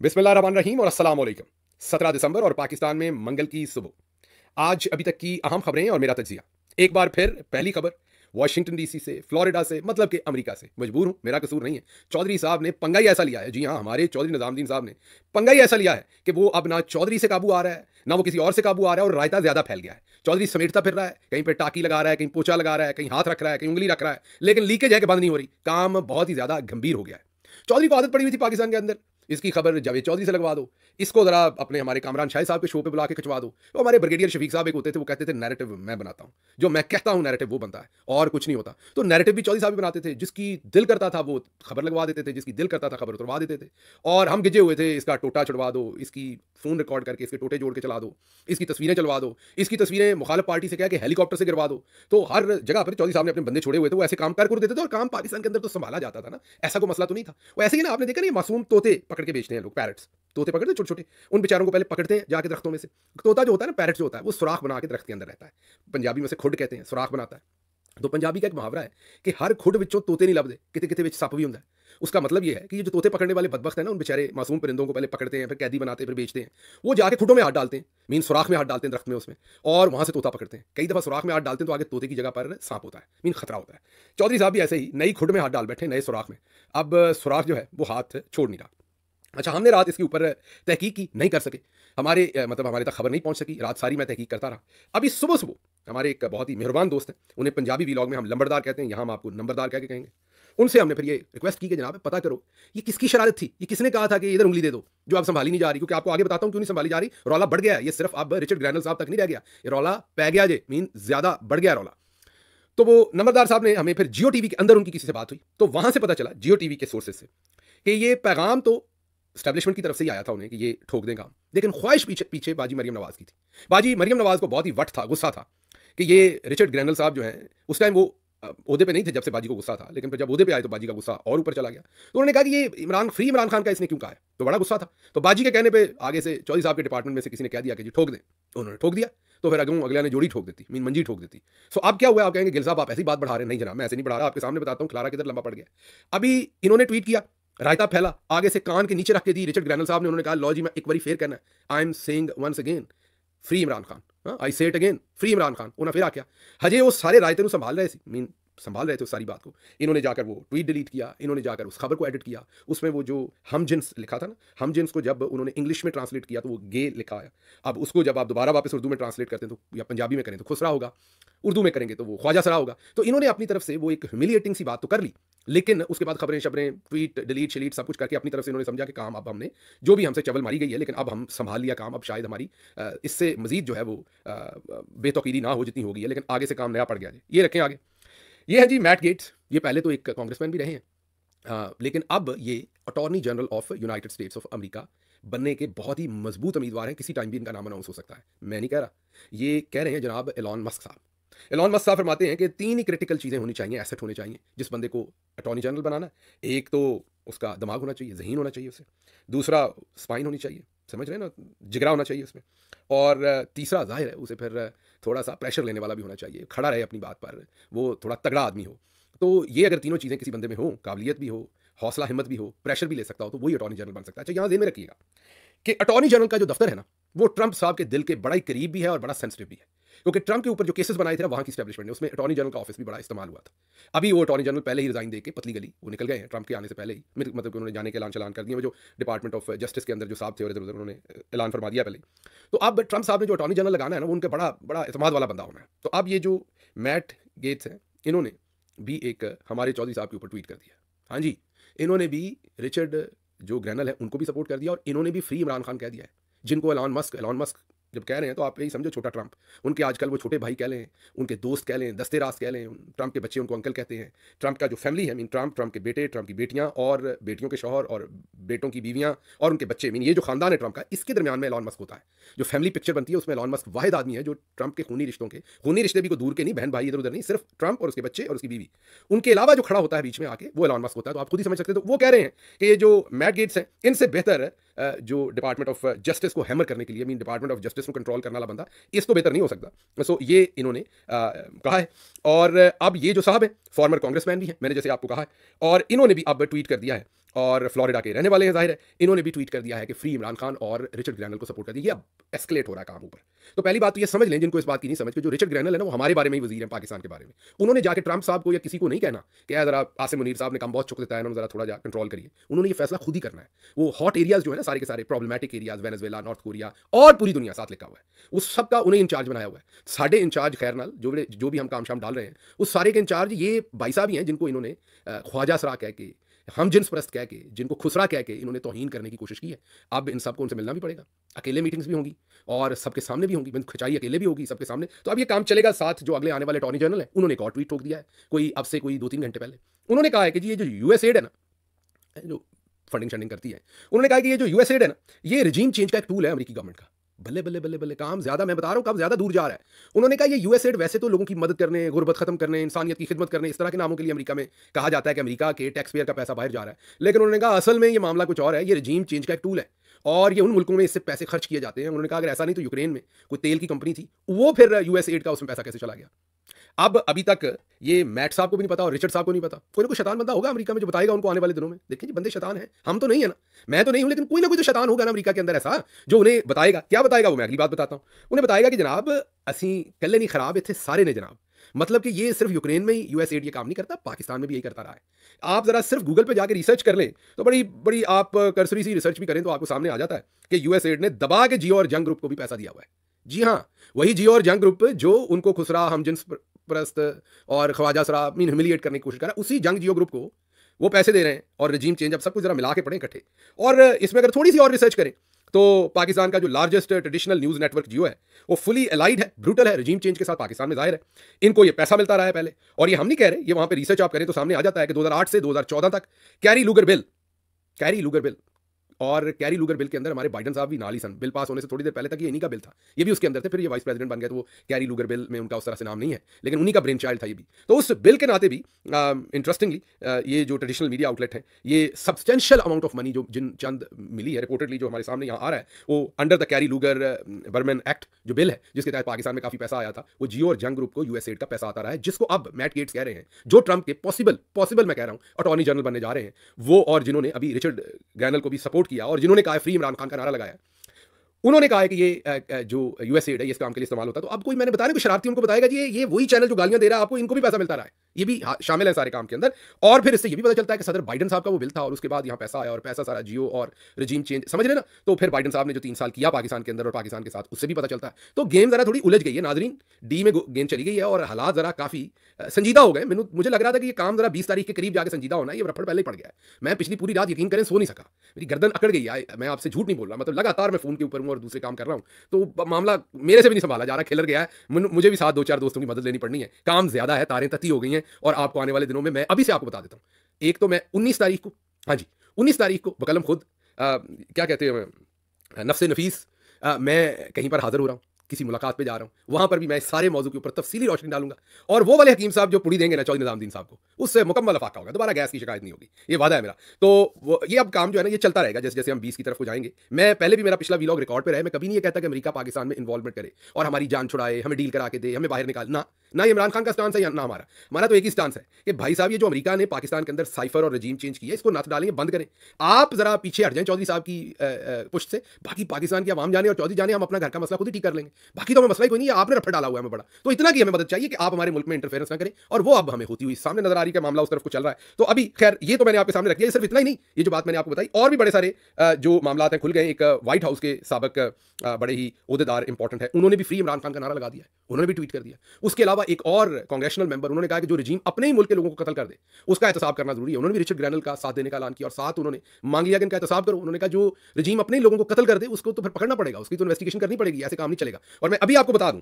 बिस्मिल्लाहिर्रहमानिर्रहीम और अस्सलाम वालेकुम। 17 दिसंबर और पाकिस्तान में मंगल की सुबह। आज अभी तक की अहम खबरें और मेरा तजिया। एक बार फिर पहली खबर वाशिंगटन डीसी से, फ्लोरिडा से, मतलब कि अमेरिका से। मजबूर हूं, मेरा कसूर नहीं है। चौधरी साहब ने पंगा ही ऐसा लिया है, जी हां, हमारे चौधरी निजामुद्दीन साहब ने पंगा ही ऐसा लिया है कि वो अब ना चौधरी से काबू आ रहा है, ना वो किसी और से काबू आ रहा है, और रायता ज्यादा फैल गया है। चौधरी समेटता फिर रहा है, कहीं पे टाकी लगा रहा है, कहीं पोछा लगा रहा है, कहीं हाथ रख रहा है, कहीं उंगली रख रहा है, लेकिन लीकेज है कि बंद नहीं हो रही। काम बहुत ही ज्यादा गंभीर हो गया है। चौधरी को आदत पड़ी हुई थी पाकिस्तान के अंदर, इसकी खबर जावेद चौधरी से लगवा दो, इसको जरा अपने हमारे कामरान शाह साहब के शो पे बुला के खिंचवा दो। तो हमारे ब्रिगेडियर शफीक साहब एक होते थे, वो कहते थे नैरेटिव मैं बनाता हूं, जो मैं कहता हूं नैरेटिव वो बनता है और कुछ नहीं होता। तो नैरेटिव भी चौधरी साहब भी बनाते थे, जिसकी दिल करता था वो खबर लगवा देते थे, जिसकी दिल करता था खबर उतरवा देते थे। और हम गिजे हुए थे, इसका टोटा छुड़वा दो, इसकी फोन रिकॉर्ड करके इसके टोटे जोड़ के चला दो, इसकी तस्वीरें चलवा दो, इसकी तस्वीरें मुखालिफ पार्टी से क्या कि हेलीकॉप्टर से गिरवा दो। तो हर जगह पर चौधरी साहब ने अपने बंदे छोड़े हुए थे, वो ऐसे काम कर देते थे और काम पाकिस्तान के अंदर तो संभाला जाता था ना, ऐसा कोई मसला तो नहीं था। वो ऐसे ही ना, आपने देखा नहीं, मासूम तोते पकड़ के बेचते हैं लोग, पैरट्स, तोते पकड़ते हैं छोटे छोटे, उन बेचारों को पहले पकड़ते हैं जाके दरख्तों में से। तोता जो होता है ना, पैरट जो होता है, वो सुराख बना के दरख्त के अंदर रहता है, पंजाबी में से खुड कहते हैं, सुराख बनाता है। तो पंजाबी का एक मुहावरा है कि हर खुड विचों तोते नहीं लभदे, किते किते विच सप भी हुंदा है। उसका मतलब ये है कि ये जो तोते पकड़ने वाले बदबख्त है ना, उन बेचारे मासूम परिंदों को पहले पकड़ते हैं, फिर कैदी बनाते हैं, फिर बेचते हैं। वो जाके खुडों में हाथ डालते हैं, मीन सुराख में हाथ डालते हैं दरख्त में उसमें, और वहां से तोता पकड़ते हैं। कई दफा सुराख में हाथ डालते हैं तो आगे तोते की जगह पर सांप होता है, मीन खतरा होता है। चौधरी साहब भी ऐसे ही नई खुड में हाथ डाल बैठे, नए सुराख में। अब सुराख जो है वो हाथ छोड़ नहीं रहा। अच्छा, हमने रात इसके ऊपर तहकीक की, नहीं कर सके, मतलब हमारे तक खबर नहीं पहुंच सकी। रात सारी मैं तहकीक करता रहा। अभी सुबह सुबह हमारे एक बहुत ही मेहरबान दोस्त हैं, उन्हें पंजाबी वीलॉग में हम लंबरदार कहते हैं, यहाँ हम आपको नंबरदार कह के कहेंगे। उनसे हमने फिर ये रिक्वेस्ट की कि जनाब पता करो ये किसकी शरारत थी, ये किसने कहा था कि इधर उंगली दे दो जो आप संभाली नहीं जा रही। क्योंकि आपको आगे बताता हूं क्यों नहीं संभाली जा रही। रौला बढ़ गया है, ये सिर्फ अब रिचर्ड ग्रैनल साहब तक नहीं रह गया, ये रौला पै गया जे, मीन ज्यादा बढ़ गया रौला। तो वो नंबरदार साहब ने हमें फिर जियो टीवी के अंदर उनकी किसी से बात हुई, तो वहां से पता चला जियो टीवी के सोर्सेज से कि ये पैगाम तो स्टैब्लिशमेंट की तरफ से ही आया था उन्हें कि ये ठोक दें काम, लेकिन ख्वाहिश पीछे पीछे बाजी मरियम नवाज की थी। बाजी मरियम नवाज को बहुत ही वट था, गुस्सा था कि ये रिचर्ड ग्रैनल साहब जो हैं, उस टाइम वो ओहदे पे नहीं थे जब से बाजी को गुस्सा था, लेकिन फिर जब ओहदे पे आए तो बाजी का गुस्सा और ऊपर चला गया। तो उन्होंने कहा कि ये इमरान खान का इसने क्यों कहा है, तो बड़ा गुस्सा था। तो बाजी के कहने पे आगे से चौधरी साहब के डिपार्टमेंट में से किसी ने कह दिया कि जी ठोक दें, तो उन्होंने ठोक दिया। तो फिर अगले ने जोड़ी ठोक देती, मीन मंजी ठोक देती। सो अब क्या हुआ, आप कहेंगे गिल साहब आप ऐसी बात बढ़ा रहे हैं। नहीं जनाब, मैं ऐसे नहीं बढ़ा रहा, आपके सामने बताता हूँ खलारा किधर लंबा पड़ गया। अभी इन्होंने ट्वीट किया, रायता फैला, आगे से कान के नीचे रख के दी रिचर्ड ग्रैनल साहब ने। उन्होंने कहा लो जी, मैं एक बार फेर कहना है, I am saying once again free Imran Khan, I say it again free Imran Khan. उन्हें फिर आख्या हजे वो सारे रायते संभाल रहे थे, मीन संभाल रहे थे उस सारी बात को। इन्होंने जाकर वो ट्वीट डिलीट किया, इन्होंने जाकर उस खबर को एडिट किया। उसमें वो जो हम जिन्स लिखा था ना, हम जिन्स को जब उन्होंने इंग्लिश में ट्रांसलेट किया तो वो गे लिखा है। अब उसको जब आप दोबारा वापस उर्दू में ट्रांसलेट करते हैं तो, या पंजाबी में करें तो खुसरा होगा, उर्दू में करेंगे तो वो ख्वाजा सरा होगा। तो इन्होंने अपनी तरफ से वो एक ह्यूमिलिएटिंग सी बात तो कर ली, लेकिन उसके बाद खबरें शबरें ट्वीट डिलीट शलीट सब कुछ करके अपनी तरफ से इन्होंने समझा कि काम अब हमने, जो भी हमसे चवल मारी गई है, लेकिन अब हम संभाल लिया काम। अब शायद हमारी इससे मजीद जो है वो बेतौकीदी ना हो जितनी होगी है, लेकिन आगे से काम नया पड़ गया। ये रखें आगे। ये है जी मैट गेट्स। ये पहले तो एक कांग्रेसमैन भी रहे हैं, लेकिन अब ये attorney general of United states of America बनने के बहुत ही मजबूत उम्मीदवार हैं। किसी टाइम भी इनका नाम अनाउंस हो सकता है, मैं नहीं कह रहा, ये कह रहे हैं जनाब एलॉन मस्क साहब। एलॉन मस्क साहब फरमाते हैं कि 3 ही क्रिटिकल चीज़ें होनी चाहिए, एसेट होने चाहिए जिस बंदे को अटॉर्नी जनरल बनाना। एक तो उसका दिमाग होना चाहिए, जहीन होना चाहिए उसे। दूसरा स्पाइन होनी चाहिए, समझ रहे हैं ना, जिगरा होना चाहिए उसमें। और तीसरा जाहिर है उसे फिर थोड़ा सा प्रेशर लेने वाला भी होना चाहिए, खड़ा रहे अपनी बात पर, वो थोड़ा तगड़ा आदमी हो। तो ये अगर तीनों चीज़ें किसी बंदे में हो, काबिलियत भी हो, हौसला हिम्मत भी हो, प्रेशर भी ले सकता हो, तो वही अटॉर्नी जनरल बन सकता है। अच्छा, यहाँ ध्यान में रखिएगा कि अटॉर्नी जनरल का जो दफ्तर है ना, वो ट्रंप साहब के दिल के बड़ा ही करीब भी है और बड़ा सेंसिटिव भी है। क्योंकि ट्रंप के ऊपर जो केसेस बनाए थे ना वहाँ की स्टैब्लिशमेंट ने, उसमें अटॉर्नी जनरल का ऑफिस भी बड़ा इस्तेमाल हुआ था। अभी वो अटॉर्नी जनरल पहले ही रिजाइन दे के पतली गली वो निकल गए हैं, ट्रंप के आने से पहले ही, मतलब कि उन्होंने जाने के ऐलान चलान कर दिया। वो जो डिपार्टमेंट ऑफ जस्टिस के अंदर जो साहब थे और इधर उधर, उन्होंने ऐलान फरमा दिया पहले। तो अब ट्रंप साहब ने जो अटॉर्नी जनरल लगाना है ना, वो उनका बड़ा बड़ा इतमाद वाला बंदा होना है। तो अब ये जो मैट गेट्स हैं, इन्होंने भी एक हमारे चौधरी साहब के ऊपर ट्वीट कर दिया। हाँ जी, इन्होंने भी रिचर्ड जो ग्रैनल है उनको भी सपोर्ट कर दिया, और इन्होंने भी फ्री इमरान खान कह दिया है, जिनको एलॉन मस्क जब कह रहे हैं तो आप यही समझो छोटा ट्रंप। उनके आजकल वो छोटे भाई कह लें, उनके दोस्त कह लें, दस्ते रास कह लें, ट्रंप के बच्चे उनको अंकल कहते हैं। ट्रंप का जो फैमिली है, मीन ट्रंप के बेटे, ट्रंप की बेटियां और बेटियों के शौहर और बेटों की बीवियां और उनके बच्चे, मीन ये जो खानदान है ट्रंप का, इसके दरमियान में एलॉन मस्क होता है। जो फैमिली पिक्चर बनती है उसमें एलॉन मस्क वाहिद आदमी है जो ट्रंप के खूनी रिश्तों के, खूनी रिश्ते भी को दूर के नहीं, बहन भाई इधर उधर नहीं, सिर्फ ट्रंप और उसके बच्चे और उसकी बीवी, उनके अलावा जो खड़ा होता है बीच में आके, वो एलॉन मस्क होता है। तो आप खुद ही समझ सकते हैं। तो वो कह रहे हैं कि ये जो मैट गेट्स हैं, इनसे बेहतर जो डिपार्टमेंट ऑफ जस्टिस को हैमर करने के लिए, मीन डिपार्टमेंट ऑफ जस्टिस को कंट्रोल करने वाला बंदा, इसको बेहतर नहीं हो सकता। सो ये इन्होंने कहा है। और अब ये जो साहब है फॉर्मर कांग्रेसमैन भी हैं, मैंने जैसे आपको कहा है, और इन्होंने भी अब ट्वीट कर दिया है, और फ्लोरिडा के रहने वाले हैं जाहिर है, इन्होंने भी ट्वीट कर दिया है कि फ्री इमरान खान और रिचर्ड ग्रैनल को सपोर्ट कर दिया। ये अब एस्केलेट हो रहा है काम ऊपर। तो पहली बात तो ये समझ लें, जिनको इस बात की नहीं समझ, कि जो रिचर्ड ग्रैनल है ना, वो हमारे बारे में ही वजीर है, पाकिस्तान के बारे में। उन्होंने जाके ट्रंप साहब को या किसी को नहीं कहना कि यार जरा आसिम मुनीर साहब ने काम बहुत चुक देता है, उन्होंने जरा थोड़ा जा कंट्रोल करिए। उन्होंने ये फैसला खुद ही करना है। वो हॉट एरियाज जो है ना, सारे के सारे problematic areas, Venezuela, north Korea और पूरी दुनिया साथ लिखा हुआ है, उस सब का उन्हें इंचार्ज बनाया हुआ है। साढ़े इंचार्ज खैरनाल जो भी हम काम शाम डाल रहे हैं, उस सारे के इंचार्ज ये भाई साहब ही हैं, जिनको इन्होंने ख्वाजा सरा कह के, हम जिन्स परस्त कह के, जिनको खुसरा कह के इन्होंने तौहीन करने की कोशिश की है। अब इन सबको उनसे मिलना भी पड़ेगा, अकेले मीटिंग्स भी होंगी और सबके सामने भी होंगी, खिंचाई अकेले भी होगी सबके सामने। तो अब ये काम चलेगा। साथ जो अगले आने वाले अटॉर्नी जनरल है, उन्होंने एक और ट्वीट ठोक दिया है, कोई अब से कोई 2-3 घंटे पहले। उन्होंने कहा है कि जी ये जो यूएसएड है ना, जो फंडिंग शंडिंग करती है, उन्होंने कहा कि ये जो यूएसएड है ना, ये रिजीम चेंज का एक टूल है अमेरिकी गवर्नमेंट का। बल्ले बल्ले बल्ले बल्ले, काम ज्यादा, मैं बता रहा हूं काम ज्यादा दूर जा रहा है। उन्होंने कहा ये यूएसएड वैसे तो लोगों की मदद करने, गुर्बत खत्म करने, इंसानियत की खिदमत करने, इस तरह के नामों के लिए अमेरिका में कहा जाता है कि अमेरिका के टैक्स पेयर का पैसा बाहर जा रहा है। लेकिन उन्होंने कहा असल में ये मामला कुछ और है, ये रिजीम चेंज का एक टूल है और ये उन मुल्कों में इससे पैसे खर्च किए जाते हैं। उन्होंने कहा अगर ऐसा नहीं तो यूक्रेन में कोई तेल की कंपनी थी, वो फिर यूएसएड का उसमें पैसा कैसे चला गया। अब अभी तक ये मैट साहब को भी नहीं पता और रिचर्ड साहब को नहीं पता। कोई ना कोई शैतान बंदा होगा अमेरिका में जो बताएगा उनको आने वाले दिनों में। देखिए जी, बंदे शैतान हैं, हम तो नहीं है ना, मैं तो नहीं हूं, लेकिन कोई ना कोई तो शैतान होगा ना अमेरिका के अंदर ऐसा, जो उन्हें बताएगा। क्या बताएगा वो मैं अगली बात बताता हूं। उन्हें बताएगा कि जनाब असी कल्ले नहीं खराब इतने सारे ने जनाब। मतलब कि ये सिर्फ यूक्रेन में ही यूएसएड ये काम नहीं करता, पाकिस्तान में भी यही करता रहा है। आप जरा सिर्फ गूगल पे जाके रिसर्च कर लें तो बड़ी बड़ी आप करसरी सी रिसर्च भी करें तो आपको सामने आ जाता है कि यूएसएड ने दबा के जियो और जंग ग्रुप को भी पैसा दिया हुआ है। जी हाँ, वही जियो और जंग ग्रुप जो उनको खुसरा, हम जिन्स परस्त और ख्वाजा सरा मीन ह्यूमिलिएट करने की कोशिश कर रहा है, उसी जंग जियो ग्रुप को वो पैसे दे रहे हैं। और रजीम चेंज, अब सब कुछ जरा मिला के पढ़ें इकट्ठे, और इसमें अगर थोड़ी सी और रिसर्च करें तो पाकिस्तान का जो लार्जेस्ट ट्रेडिशनल न्यूज़ नेटवर्क जियो है, वो फुली अलाइड है, ब्रूटल है रजीम चेंज के साथ पाकिस्तान में जाहिर है। इनको ये पैसा मिलता रहा है पहले, और ये हम नहीं कह रहे, ये वहां पे रिसर्च आप करें तो सामने आ जाता है कि 2008 से 2014 तक कैरी लूगर बिल और कैरी लूगर बिल के अंदर हमारे बाइडन साहब भी नाली सन, बिल पास होने से थोड़ी देर पहले तक ये इन्हीं का बिल था, ये भी उसके अंदर थे, फिर ये वाइस प्रेसिडेंट बन गए तो वो कैरी लूगर बिल में उनका उस तरह से नाम नहीं है, लेकिन उन्हीं का ब्रेन चाइल्ड था ये भी। तो उस बिल के नाते भी इंटरेस्टिंगली ये जो ट्रेडिशनल मीडिया आउटलेट है, ये सब्सटेंशियल अमाउंट ऑफ मनी जो जिन चंद मिली है रिपोर्टेडली, जो हमारे सामने यहाँ आ रहा है, वो under the Kerry Lugar Berman act जो बिल है, जिसके तहत पाकिस्तान में काफी पैसा आया था, वो जियो और जंग ग्रुप को यूएसएड का पैसा आता रहा है, जिसको अब मैट गेट्स कह रहे हैं, जो ट्रंप के पॉसिबल मैं कह रहा हूं अटॉर्नी जनरल बनने जा रहे हैं, वो, और जिन्होंने अभी रिचर्ड ग्रैनल को भी सपोर्ट किया और जिन्होंने कहा फ्री इमरान खान का नारा लगाया, उन्होंने कहा है कि ये जो यूएसएड है ये इस काम के लिए इस्तेमाल होता है। तो अब कोई, मैंने बताया कि शरारती उनको बताएगा जी ये वही चैनल जो गालियां दे रहा है आपको, इनको भी पैसा मिलता रहा है, ये भी शामिल है सारे काम के अंदर। और फिर इससे ये भी पता चलता है कि सदर बाइडन साहब का वो बिल था और उसके बाद यहाँ पैसा आया और पैसा सारा जियो और रजीम चेंज, समझ रहे ना। तो फिर बाइडन साहब ने जो 3 साल किया पाकिस्तान के अंदर और पाकिस्तान के साथ, उससे भी पता चलता है। तो गेम जरा थोड़ी उलझ गई है नाजरीन, डी में गेम चली गई है और हालात जरा काफी संजीदा हो गए। मुझे लग रहा था कि ये काम जरा 20 तारीख के करीब जाकर संजीदा होना है, ये रफड़ पहले ही पड़ गया है। मैं पिछली पूरी रात यकीन करें सो नहीं सका, मेरी गर्दन अकड़ गई है, मैं आपसे झूठ नहीं बोल रहा, मतलब लगातार मैं फोन के ऊपर हूं और दूसरे काम कर रहा हूं, तो मामला मेरे से भी नहीं संभाला जा रहा, खिलर गया है। मुझे भी साथ 2-4 दोस्तों की मदद लेनी पड़नी है, काम ज्यादा है, तारें तती हो गई हैं। और आपको आने वाले दिनों में मैं अभी से आपको बता देता हूं, एक तो मैं 19 तारीख को, हाँ जी 19 तारीख को बकलम खुद क्या कहते हैं नफ्से नफीस, मैं कहीं पर हाजिर हो रहा हूं, किसी मुलाकात पे जा रहा हूं, वहां पर भी मैं सारे मौजू के ऊपर तफसीली रोशनी डालूंगा। और वो वाले हकीम साहब जो पुड़ी देंगे ना चौधरी निजामुद्दीन साहब को, उससे मुकम्मल अफाका होगा, दोबारा गैस की शिकायत नहीं होगी, ये वादा है मेरा। तो ये अब काम जो है ना ये चलता रहेगा, जैसे जैसे हम 20 की तरफ को जाएंगे। मैं पहले भी, मेरा पिछला वीलॉग रिकॉर्ड पे रहे, मैं कभी नहीं ये कहता कि अमेरिका पाकिस्तान में इन्वॉल्वमेंट करे और हमारी जान छुड़ाए, हमें डील करा के दे, हमें बाहर निकाल, ना ये इमरान खान का स्टांस है, ना हमारा तो एक ही स्टांस है कि भाई साहब ये जो अमेरिका ने पाकिस्तान के अंदर साइफर और रजीम चेंज किया, इसको नथ डालेंगे, बंद करें। आप जरा पीछे हट जाएं चौधरी साहब की पुष्ट से, बाकी पाकिस्तान की आवाम जाने और चौधरी जाने, हम अपना घर का मसला खुद ही ठीक कर लेंगे, बाकी तो हमें मसला ही कोई नहीं है, आपने रफड़ डाला हुआ है हमें बड़ा। तो इतना की हमें मदद चाहिए कि आप हमारे मुल्क में इंटरफेरेंस ना करें, और वो अब हमें होती हुई सामने नजर आ रही है, मामला उस तरफ को चल रहा है। तो अभी खैर ये तो मैंने आपके सामने रख दिया, सिर्फ इतना ही नहीं, ये जो बात मैंने आपको बताई, और भी बड़े सारे जो मामला हैं खुल गए। एक व्हाइट हाउस के साबिक बड़े ही ओहदेदार इंपॉर्टेंट है, उन्होंने भी फ्री इमरान खान का नारा लगा दिया है, उन्होंने भी ट्वीट कर दिया। उसके अलावा एक और कांग्रेशनल मेंबर, उन्होंने कहा कि जो रजीम अपने ही मुल्क के लोगों को कत्ल कर दे उसका एहतसाब करना जरूरी है, उन्होंने भी रिचर्ड ग्रैनल का साथ देने का ऐलान किया और साथ उन्होंने मांग लिया कि इनका एहतसाब करो। उन्होंने कहा जो रजीम अपने ही लोगों को कत्ल कर दे उसको तो फिर पकड़ना पड़ेगा, उसकी तो इन्वेस्टिगेशन करनी पड़ेगी, ऐसे काम नहीं चलेगा। और मैं अभी आपको बता दूं,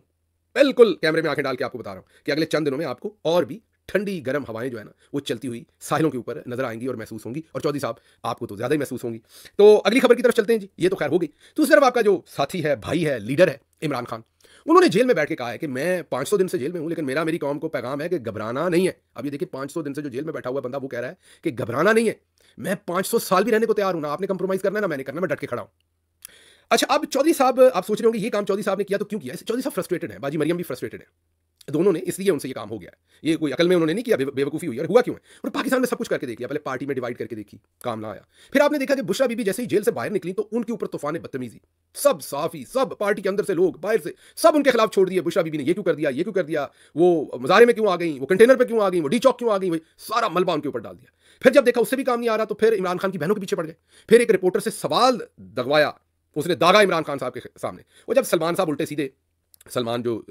बिल्कुल कैमरे में आंखें डाल के आपको बता रहा हूं कि अगले चंद दिनों में आपको और भी ठंडी गर्म हवाएं जो है ना वो चलती हुई साहिलों के ऊपर नजर आएंगी और महसूस होंगी, और चौधरी साहब आपको तो ज्यादा ही महसूस होंगी। तो अगली खबर की तरफ चलते हैं जी, ये तो खैर हो गई। दूसरी तरफ आपका जो साथी है, भाई है, लीडर है इमरान खान, उन्होंने जेल में बैठ के कहा है कि मैं 500 दिन से जेल में हूं, लेकिन मेरी कौम को पैगाम है कि घबराना नहीं है। अब ये देखिए 500 दिन से जो जेल में बैठा हुआ बंदा वो कह रहा है कि घबराना नहीं है, मैं 500 साल भी रहने को तैयार हूं, ना आपने कंप्रोमाइज करना है ना मैंने करना, मैं डट के खड़ा हूं। अच्छा, अब चौधरी साहब, आप सोच रहे होंगे ये काम चौधरी साहब ने किया तो क्यों किया? चौधरी साहब फ्रस्ट्रेटेड है, बाजी मरियम भी फ्रस्ट्रेटेड है। दोनों ने, इसलिए उनसे ये काम हो गया है। ये कोई अकल में उन्होंने नहीं किया, बेवकूफ़ी हुई। और हुआ क्यों है? और पाकिस्तान ने सब कुछ करके देख लिया। पहले पार्टी में डिवाइड करके देखी, काम ना आया। फिर आपने देखा कि बुशरा बीबी जैसे ही जेल से बाहर निकली तो उनके ऊपर तूफान बदतमीजी, सब साफी, सब पार्टी के अंदर से लोग, बाहर से सब उनके खिलाफ छोड़ दिए। बुशरा बीबी ने ये क्यों कर दिया, ये क्यों कर दिया, वो मज़ारे में क्यों आ गई, वो कंटेनर पे क्यों आ गई, वो डी चौक क्यों आ गई, सारा मलबा उनके ऊपर डाल दिया। फिर जब देखा उससे भी काम नहीं आ रहा तो फिर इमरान खान की बहनों के पीछे पड़ गए। फिर एक रिपोर्टर से सवाल दगवाया, उसने दागा इमरान खान साहब के सामने। वो जब सलमान साहब उल्टे सीधे, सलमान जो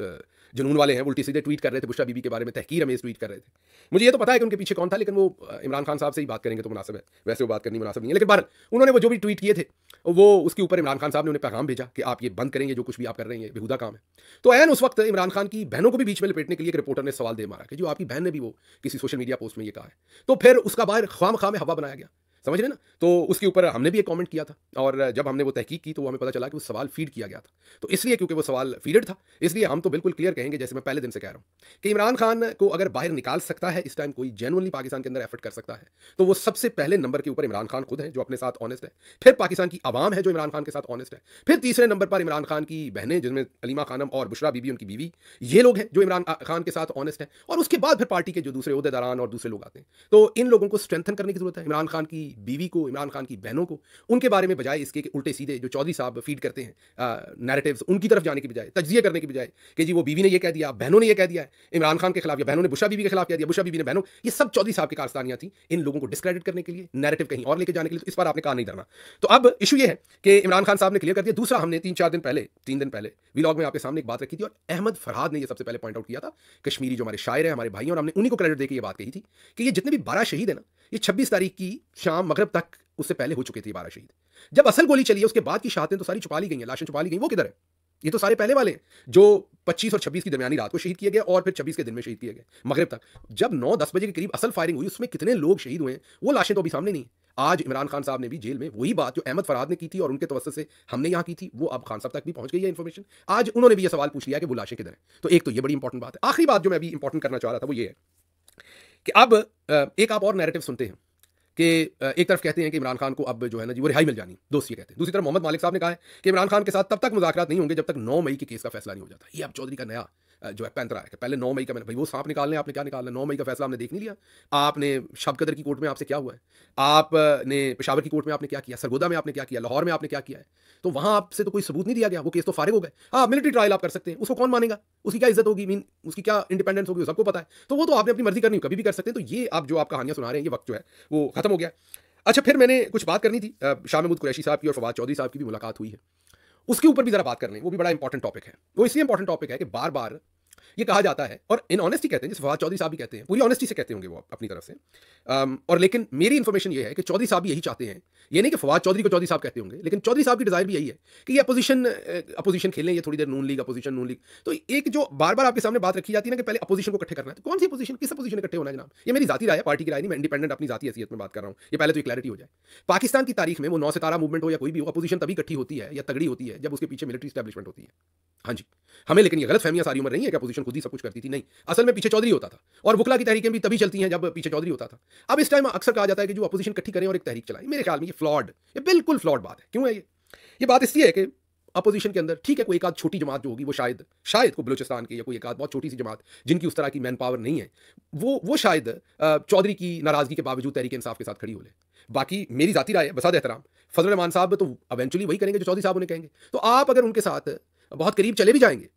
जुनून वाले हैं, उल्टी सीधे ट्वीट कर रहे थे बुशरा बीबी के बारे में, तहकीर हमें ट्वीट कर रहे थे। मुझे ये तो पता है कि उनके पीछे कौन था, लेकिन वो इमरान खान साहब से ही बात करेंगे तो मुनासिब है, वैसे वो बात करनी मुनासिब नहीं है। लेकिन बार उन्होंने वो जो भी ट्वीट किए थे वो उसके ऊपर इमरान खान साहब ने उन्हें पैगाम भेजा कि आप ये बंद करेंगे, जो कुछ भी आप कर रहे हैं ये बेहुदा काम है। तो ऐन उस वक्त इमरान खान की बहनों को भी बीच में लपेटने के लिए एक रिपोर्टर ने सवाल दे मारा कि जो आपकी बहन ने भी वो किसी सोशल मीडिया पोस्ट में ये कहा है। तो फिर उसका बाहर खाम में हवा बनाया गया, समझ रहे ना। तो उसके ऊपर हमने भी एक कमेंट किया था, और जब हमने वो तहकीक की तो हमें पता चला कि वो सवाल फीड किया गया था। तो इसलिए, क्योंकि वो सवाल फीडेड था, इसलिए हम तो बिल्कुल क्लियर कहेंगे, जैसे मैं पहले दिन से कह रहा हूं कि इमरान खान को अगर बाहर निकाल सकता है इस टाइम कोई जेन्युइनली पाकिस्तान के अंदर एफर्ट कर सकता है, तो वो सबसे पहले नंबर के ऊपर इमरान खान खुद है जो अपने साथ ऑनेस्ट है, फिर पाकिस्तान की आवाम है जो इमरान खान के साथ ऑनेस्ट है, फिर तीसरे नंबर पर इमरान खान की बहनें जिसमें अलीमा खानम और बुशरा बीबी उनकी बीवी, ये लोग हैं जो इमरान खान के साथ ऑनेस्ट है, और उसके बाद फिर पार्टी के जो दूसरे ओहदेदारान और दूसरे लोग आते हैं। तो इन लोगों को स्ट्रेंथन करने की जरूरत है। इमरान खान की बीवी को, इमरान खान की बहनों को, उनके बारे में बजाय इसके कि उल्टे सीधे जो चौधरी साहब फीड करते हैं नैरेटिव्स, उनकी तरफ जाने की बजाय, तज्जिए करने की बजाय कि जी वो बीवी ने ये कह दिया, बहनों ने ये कह दिया है इमरान खान के खिलाफ, या बहनों ने बुशरा बीबी के खिलाफ कह दिया, बुशरा बीबी ने बहनों, ये सब चौधरी साहब की कारस्तानियां थी इन लोगों को डिस्क्रेडिट करने के लिए, नैरेटिव कहीं और लेके जाने के लिए। तो इस बार आपने कहा नहीं धरना। तो अब इशू ये है कि इमरान खान साहब ने क्लियर कर दिया। दूसरा, हमने 3 दिन पहले व्लॉग में आपके सामने एक बात रखी थी, और अहमद फरहाद ने ये सबसे पहले पॉइंट आउट किया था, कश्मीरी जो हमारे शायर हैं, हमारे भाई हैं, और हमने उन्हीं को क्रेडिट देकर ये बात कही थी कि ये जितने भी 12 शहीद है ना, ये 26 तारीख की शाम मगरब तक उससे पहले हो चुके थे 12 शहीद। जब असल गोली चली है उसके बाद की शहादतें तो सारी छुपा ली गई हैं, लाशें छुपा ली गई, वो किधर है? ये तो सारे पहले वाले हैं जो 25 और 26 की दरमियानी रात को शहीद किए गए और फिर 26 के दिन में शहीद किए गए मगरिब तक। जब 9-10 बजे के करीब असल फायरिंग हुई, उसमें कितने लोग शहीद हुए हैं वो लाशें तो अभी सामने नहीं। आज इमरान खान साहब ने भी जेल में वही बात जो अहमद फरहाद ने की थी और उनके तवज्जुह से हमने यहां की थी, वो अब खान साहब तक भी पहुंच गई है इंफॉर्मेशन। आज उन्होंने भी ये सवाल पूछ लिया कि वो लाशें किधर हैं। तो एक तो ये बड़ी इंपॉर्टेंट बात है। आखिरी बात जो मैं अभी इंपॉर्टेंट करना चाह रहा था वो ये है कि अब एक आप और नैरेटिव सुनते हैं कि एक तरफ कहते हैं कि इमरान खान को अब जो है ना जी वो रिहाई मिल जानी, दोस्त ये कहते हैं। दूसरी तरफ मोहम्मद मालिक साहब ने कहा है कि इमरान खान के साथ तब तक मुज़ाकरात नहीं होंगे जब तक 9 मई के केस का फैसला नहीं हो जाता। ये अब चौधरी का नया जो है पैंतरा है कि पहले 9 मई का, मैंने भाई वो सांप निकालने, आपने क्या निकालना, 9 मई का फैसला हमने देख नहीं लिया। आपने शब कदर की कोर्ट में आपसे क्या हुआ है, आपने पेशावर की कोर्ट में आपने क्या किया, सरगोदा में आपने क्या किया, लाहौर में आपने क्या किया है, तो वहां आपसे तो कोई सबूत नहीं दिया गया, वो केस तो फारिग हो गए। हाँ, मिलिट्री ट्रायल आप कर सकते हैं, उसको कौन मानेगा, उसकी क्या इज्जत होगी, मीन उसकी क्या इंडिपेंडेंस होगी, सबको पता है। तो वो तो आपने अपनी मर्जी करनी कभी भी कर सकते हैं। तो ये आप जो आप कहानियां सुना रहे हैं, ये वक्त जो है वो खत्म हो गया। अच्छा, फिर मैंने कुछ बात करनी थी, शाह महमूद कुरैशी साहब की और फवाद चौधरी साहब की भी मुलाकात हुई है, उसके ऊपर भी जरा बात कर लें। वो भी बड़ा इंपॉर्टेंट टॉपिक है। वो इसलिए इंपॉर्टेंट टॉपिक है कि बार बार ये कहा जाता है, और इन ऑनेस्टी कहते हैं, जैसे फवाद चौधरी साहब भी कहते हैं, पूरी ऑनेस्टी से कहते होंगे वो अपनी तरफ से। और लेकिन मेरी इंफॉर्मेशन ये है कि चौधरी साहब भी यही चाहते हैं। ये नहीं कि फवाद चौधरी को चौधरी साहब कहते होंगे, लेकिन चौधरी साहब की डिजायर भी यही है कि ये अपोजिशन खेलें, ये थोड़ी देर नून लीग अपोजिशन, नून लीग। तो एक जो बार बार आपके सामने बात रखी जाती है ना कि पहले अपोजिशन को इकट्ठे करना है, तो कौन सी अपोजिशन, किस अपोजिशन इकट्ठे होना है जनाब? ये मेरी जाती राय है, पार्टी की राय नहीं, मैं इंडिपेंडेंट अपनी जाती हैसियत में बात कर रहा हूँ। ये पहले तो क्लैरिटी हो जाए। पाकिस्तान की तारीख में वो 9 सितारा मूवमेंट हो या कोई भी हो, अपोजिशन तभी इकट्ठी होती है या तगड़ी होती है जब उसके पीछे मिलिट्री एस्टैब्लिशमेंट होती है। हाँ जी, हमें लेकिन ये गलत फहमियां सारी उम्र नहीं है कि अपोजिशन खुद ही सब कुछ करती थी, नहीं। असल में पीछे चौधरी होता था, और वकला की तहरीकें भी तभी चलती हैं जब पीछे चौधरी होता था। अब इस टाइम अक्सर कहा जाता है कि जो अपोजिशन इकट्ठी करें और एक तहरीक चलाएं। मेरे ख्याल में ये फ्लॉड, ये बिल्कुल फ्लॉड बात है। क्यों है ये बात इसलिए है कि अपोजिशन के अंदर ठीक है कोई एक आध छोटी जमात जो होगी वो शायद कोई बलूचिस्तान की या कोई एक आध बहुत छोटी सी जमात जिनकी उस तरह की मैन पावर नहीं है, वो शायद चौधरी की नाराजगी के बावजूद तहरीक इंसाफ के साथ खड़ी हो ले। बाकी मेरी जाती राय है, बसाद एहतराम, फजल रहमान साहब तो इवेंचुअली वही करेंगे जो चौधरी साहब उन्हें कहेंगे। तो आप अगर उनके साथ बहुत करीब चले भी जाएंगे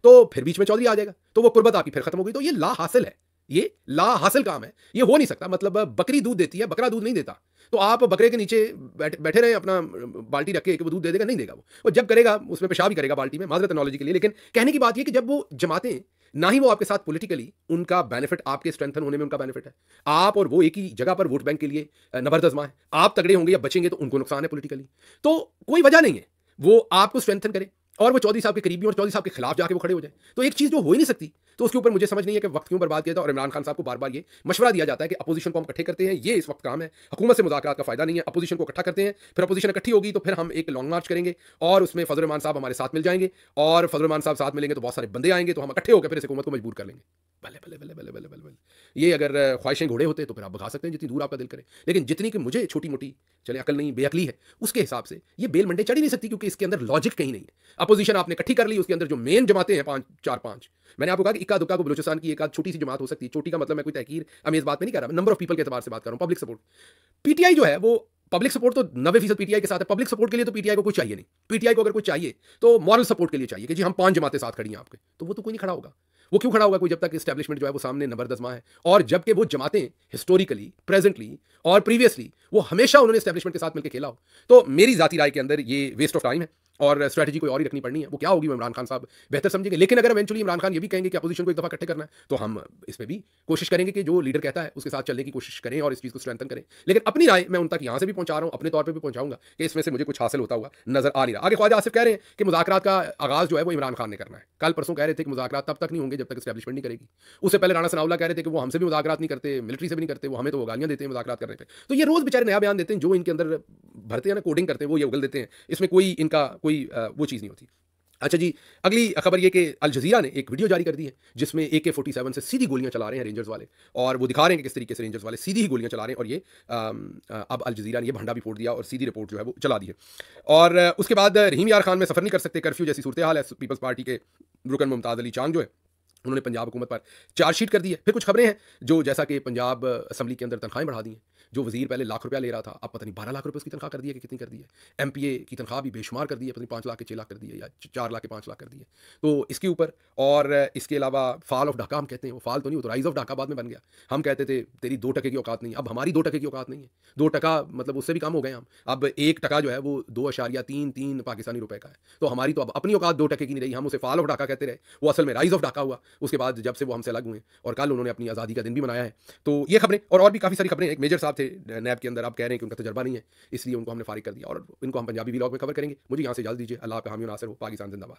तो फिर बीच में चौधरी आ जाएगा, तो वो कुर्बत आपकी फिर खत्म हो गई। तो ये ला हासिल है, ये ला हासिल काम है, ये हो नहीं सकता। मतलब बकरी दूध देती है, बकरा दूध नहीं देता। तो आप बकरे के नीचे बैठे रहे अपना बाल्टी रख के, वो दूध दे देगा? नहीं देगा। वो जब करेगा उसमें पेशाब ही करेगा बाल्टी में, माजरत एनालॉजी के लिए। लेकिन कहने की बात ये कि जब वो जमातें, ना ही वो आपके साथ पॉलिटिकली उनका बेनिफिट, आपके स्ट्रेंथन होने में उनका बेनिफिट है, आप और वो एक ही जगह पर वोट बैंक के लिए नबर्द आजमा है। आप तगड़े होंगे या बचेंगे तो उनको नुकसान है पॉलिटिकली। तो कोई वजह नहीं है वो आपको स्ट्रेंथन करे और वो चौधरी साहब के करीबी और चौधरी साहब के खिलाफ जाके वो खड़े हो जाए। तो एक चीज जो हो ही नहीं सकती तो उसके ऊपर मुझे समझ नहीं है कि वक्त क्यों बर्बाद किया था। और इमरान खान साहब को बार बार ये मशवरा दिया जाता है कि अपोजिशन को हम इकट्ठे करते हैं, ये इस वक्त काम है, हुकूमत से मुज़ाकरात का फायदा नहीं है, अपोजिशन को इकट्ठा करते हैं, फिर अपोजिशन इकट्ठी होगी तो फिर हम एक लॉन्ग मार्च करेंगे और उसमें फजल रहमान साहब हमारे साथ मिल जाएंगे, और फजल रहमान साहब साथ मिलेंगे तो बहुत सारे बंदे आएंगे, तो हम इकट्ठे होकर फिर इस हुकूमत को मजबूर कर लेंगे। बल्ले बल्ले बल्ले बल्ले बल्ले बल्ले बल्ले। ये अगर ख्वाहिशें घोड़े होते तो फिर आप भगा सकते हैं जितनी दूर आपका दिल करे, लेकिन जितनी कि मुझे छोटी मोटी चले अकल नहीं बेअकली है, उसके हिसाब से ये बेल मंडे चढ़ ही नहीं सकती, क्योंकि इसके अंदर लॉजिक कहीं नहीं है। अपोजिशन आपने इकट्ठी कर ली, उसके अंदर जो मेन जमातें हैं पांच चार पांच, मैंने आपको कहा कि इक्का दुक्का को बलूचिस्तान की एक आध छोटी सी जमात हो सकती है, छोटी का मतलब मैं कोई तहकीर अमेज बात में नहीं कर रहा, नंबर ऑफ पीपल के एतबार से बात कर रहा हूं, पब्लिक सपोर्ट। पीटीआई जो है वो पब्लिक सपोर्ट तो 90% पीटीआई के साथ है। पब्लिक सपोर्ट के लिए तो पीटीआई को कुछ चाहिए नहीं, पीटीआई को अगर कुछ चाहिए तो मॉरल सपोर्ट के लिए चाहिए कि जी हम 5 जमातें साथ खड़ी हैं आपके, तो वो तो कोई नहीं खड़ा होगा। वो क्यों खड़ा होगा कोई, जब तक एस्टैब्लिशमेंट जो है वो सामने नबरदस्मा है, और जबकि वो जमातें हिस्टोरिकली, प्रेजेंटली और प्रीवियसली वो हमेशा उन्होंने एस्टैब्लिशमेंट के साथ मिलकर खेला हो। तो मेरी जाती राय के अंदर ये वेस्ट ऑफ टाइम है और स्ट्रैटेजी कोई और ही रखनी पड़नी है। वो क्या होगी वो इमरान खान साहब बेहतर समझेंगे, लेकिन अगर इवेंचुअली इमरान खान ये भी कहेंगे कि अपोजिशन को एक दफा इकट्ठे करना है, तो हम इसमें भी कोशिश करेंगे कि जो लीडर कहता है उसके साथ चलने की कोशिश करें और इस चीज़ को स्ट्रेंथन करें। लेकिन अपनी राय मैं उन तक यहाँ से भी पहुंचा रहा हूँ, अपने तौर पर भी पहुंचाऊंगा कि इसमें से मुझे कुछ हासिल होता हुआ नजर आ नहीं रहा। आगे ख्वाजा आसिफ कह रहे हैं कि मुज़ाकरात का आगाज जो है वो इमरान खान ने करना है। कल परसों कह रहे थे कि मुज़ाकरात तब तक नहीं होंगे जब तक एस्टैब्लिशमेंट नहीं करेगी। उससे पहले राणा सनाउल्लाह कह रहे थे कि वो हमसे भी मुज़ाकरात नहीं करते, मिलिट्री से भी नहीं करते, वो हमें तो वो गालियां देते हैं मुज़ाकरात करने पे। तो ये रोज बेचारे नया बयान देते हैं, जो इनके अंदर भरते हैं ना, कोडिंग करते हैं, वो ये उगल देते हैं, इसमें कोई इनका कोई वो चीज़ नहीं होती। अच्छा जी, अगली खबर ये कि अल जज़ीरा ने एक वीडियो जारी कर दी है जिसमें AK-47 से सीधी गोलियां चला रहे हैं रेंजर्स वाले, और वो दिखा रहे हैं कि किस तरीके से रेंजर्स वाले सीधी ही गोलियां चला रहे हैं। और ये अब अल जज़ीरा ने ये भंडा भी फोड़ दिया और सीधी रिपोर्ट जो है वो चला दी है। और उसके बाद रहीम यार खान में सफ़र नहीं कर सकते, कर्फ्यू जैसी सूरत हाल है। पीपल्स पार्टी के रुकन मुमताज़ अली चांग जो है उन्होंने पंजाब हुकूमत पर चार्जशीट कर दी है। फिर कुछ खबरें हैं जो, जैसा कि पंजाब असम्बली के अंदर तनख्वाहें बढ़ा दी हैं, जो वजीर पहले लाख रुपया ले रहा था अब पता नहीं 12 लाख रुपये उसकी तनख्वाह कर दी है कि कितनी कर दी है। MPA की तनख्वाह भी बेशुमार कर दी है, पता नहीं 5 लाख के 6 लाख कर दी है या 4 लाख के 5 लाख कर दी है। तो इसके ऊपर, और इसके अलावा फाल ऑफ ढाका हम कहते हैं, वो फाल तो नहीं, वो तो राइज ऑफ ढाका बाद में बन गया। हम कहते थे तेरी 2% की औकात नहीं, अब हमारी 2% की औकात नहीं है। 2% मतलब उससे भी कम हो गए हम, अब 1% जो है वो 2.33 पाकिस्तानी रुपए का है। तो हमारी तो अब अपनी औकात 2% की नहीं रही, हम उसे फाल ऑफ ढाका कहते रहे, वो असल में राइज ऑफ ढाका हुआ उसके बाद जब से वो हमसे अलग हुए। और कल उन्होंने अपनी आज़ादी का दिन भी मनाया है। तो ये खबरें और भी काफ़ी सारी खबरें। एक मेजर साहब थे नैब के अंदर, आप कह रहे हैं कि उनका तजर्बा नहीं है, इसलिए उनको हमने फारिग कर दिया, और इनको हम पंजाबी व्लॉग में कवर करेंगे। मुझे यहाँ से इजाज़त दीजिए। अल्लाह पे हामी नासिर हो। पाकिस्तान जिंदाबाद।